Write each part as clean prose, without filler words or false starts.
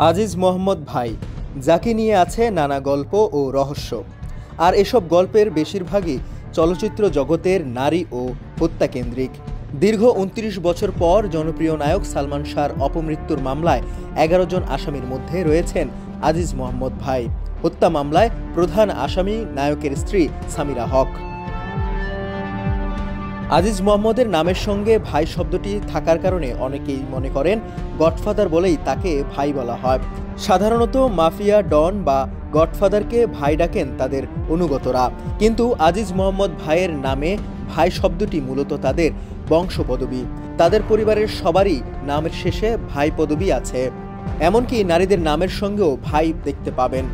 আজিজ মোহাম্মদ ভাই, যাকে নিয়ে আছে নানা গল্প ও রহস্য। আর এসব গল্পের বেশিরভাগই চলচ্চিত্র জগতের নারী ও হত্যাকেন্দ্রিক। দীর্ঘ ২৯ বছর পর জনপ্রিয় নায়ক সালমান শাহর অপমৃত্যুর মামলায় ১১ জন আসামির মধ্যে রয়েছেন আজিজ মোহাম্মদ ভাই। হত্যা মামলায় প্রধান আসামি নায়কের স্ত্রী সামিরা হক। আজিজ মোহাম্মদের নামের সঙ্গে ভাই শব্দটি থাকার কারণে অনেকেই মনে করেন গডফাদার বলেই তাকে ভাই বলা হয়। সাধারণত মাফিয়া, ডন বা গডফাদারকে ভাই ডাকেন তাদের অনুগতরা, কিন্তু আজিজ মোহাম্মদ ভাইয়ের নামে ভাই শব্দটি মূলত তাদের বংশপদবী। তাদের পরিবারের সবারই নামের শেষে ভাই পদবী আছে, এমনকি নারীদের নামের সঙ্গেও ভাই দেখতে পাবেন।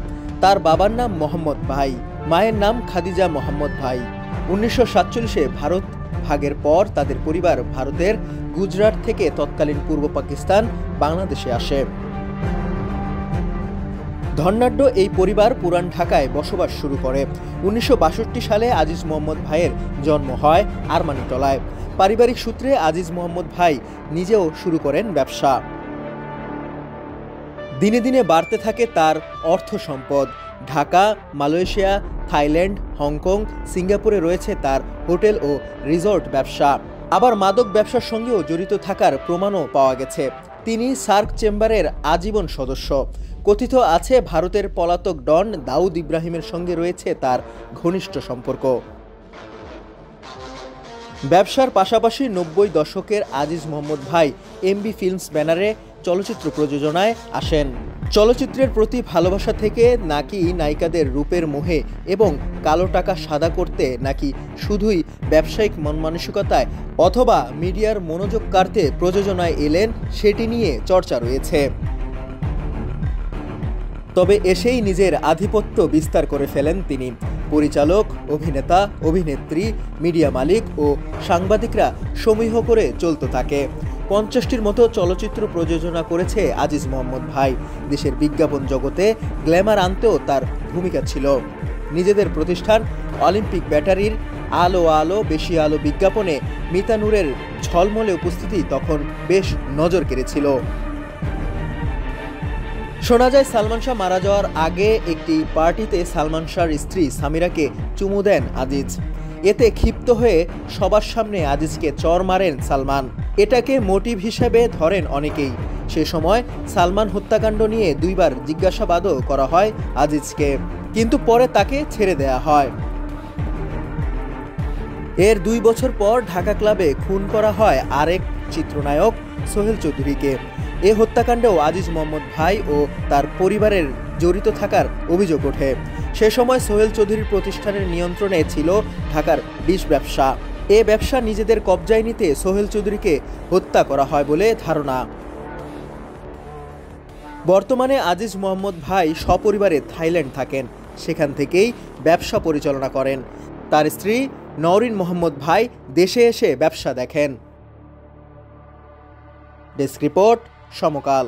তার বাবার নাম মোহাম্মদ ভাই, মায়ের নাম খাদিজা মোহাম্মদ ভাই। ১৯৪৭-এ ভারত ভাগের পর তাদের পরিবার ভারতের গুজরাট থেকে তৎকালীন পূর্ব পাকিস্তান, বাংলাদেশে আসে। ধনাঢ্য এই পরিবার পুরান ঢাকায় বসবাস শুরু করে। ১৯৬২ সালে আজিজ মোহাম্মদ ভাইয়ের জন্ম হয় আরমানিটোলায়। পারিবারিক সূত্রে আজিজ মোহাম্মদ ভাই নিজেও শুরু করেন ব্যবসা। দিনে দিনে বাড়তে থাকে তার অর্থ সম্পদ। ঢাকা, মালয়েশিয়া, থাইল্যান্ড, হংকং, সিঙ্গাপুরে রয়েছে তার হোটেল ও রিসর্ট ব্যবসা। আবার মাদক ব্যবসার সঙ্গেও জড়িত থাকার প্রমাণও পাওয়া গেছে। তিনি সার্ক চেম্বারের আজীবন সদস্য। কথিত আছে ভারতের পলাতক ডন দাউদ ইব্রাহিমের সঙ্গে রয়েছে তার ঘনিষ্ঠ সম্পর্ক। ব্যবসার পাশাপাশি ৯০ দশকের আজিজ মোহাম্মদ ভাই এমবি ফিল্মস ব্যানারে চলচ্চিত্র প্রযোজনায় আসেন। চলচ্চিত্রের প্রতি ভালোবাসা থেকে নাকি নায়িকাদের রূপের মোহে এবং কালো টাকা সাদা করতে, নাকি শুধুই ব্যবসায়িক মন মানসিকতায় অথবা মিডিয়ার মনোযোগ কাড়তে প্রযোজনায় এলেন, সেটি নিয়ে চর্চা রয়েছে। তবে এসেই নিজের আধিপত্য বিস্তার করে ফেলেন তিনি। পরিচালক, অভিনেতা, অভিনেত্রী, মিডিয়া মালিক ও সাংবাদিকরা সমীহ করে চলতে থাকে। ৫০টির মতো চলচ্চিত্র প্রযোজনা করেছে আজিজ মোহাম্মদ ভাই। দেশের বিজ্ঞাপন জগতে গ্ল্যামার আনতেও তার ভূমিকা ছিল। নিজেদের প্রতিষ্ঠান অলিম্পিক ব্যাটারির আলো আলো বেশি আলো বিজ্ঞাপনে মিতা নূরের ঝলমলে উপস্থিতি তখন বেশ নজর কেড়েছিল। শোনা যায় সালমান শাহ মারা যাওয়ার আগে একটি পার্টিতে সালমান শাহর স্ত্রী সামিরাকে চুমু দেন আজিজ। এতে ক্ষিপ্ত হয়ে সবার সামনে আজিজকে চর মারেন সালমান। এটাকে মোটিভ হিসেবে ধরেন অনেকেই। সে সময় সালমান হত্যাকাণ্ড নিয়ে ২ বার জিজ্ঞাসাবাদও করা হয় আজিজকে, কিন্তু পরে তাকে ছেড়ে দেয়া হয়। এর ২ বছর পর ঢাকা ক্লাবে খুন করা হয় আরেক চিত্রনায়ক সোহেল চৌধুরীকে। এ হত্যাকাণ্ডেও আজিজ মোহাম্মদ ভাই ও তার পরিবারের জড়িত থাকার অভিযোগ ওঠে। সে সময় সোহেল চৌধুরীর প্রতিষ্ঠানের নিয়ন্ত্রণে ছিল ঢাকার বিষ ব্যবসা। এ ব্যবসা নিজেদের কবজায় নিতে সোহেল চৌধুরীকে হত্যা করা হয় বলে ধারণা। বর্তমানে আজিজ মোহাম্মদ ভাই সপরিবারে থাইল্যান্ড থাকেন, সেখান থেকেই ব্যবসা পরিচালনা করেন। তার স্ত্রী নওরিন মোহাম্মদ ভাই দেশে এসে ব্যবসা দেখেন। ডেস্ক রিপোর্ট, সমকাল।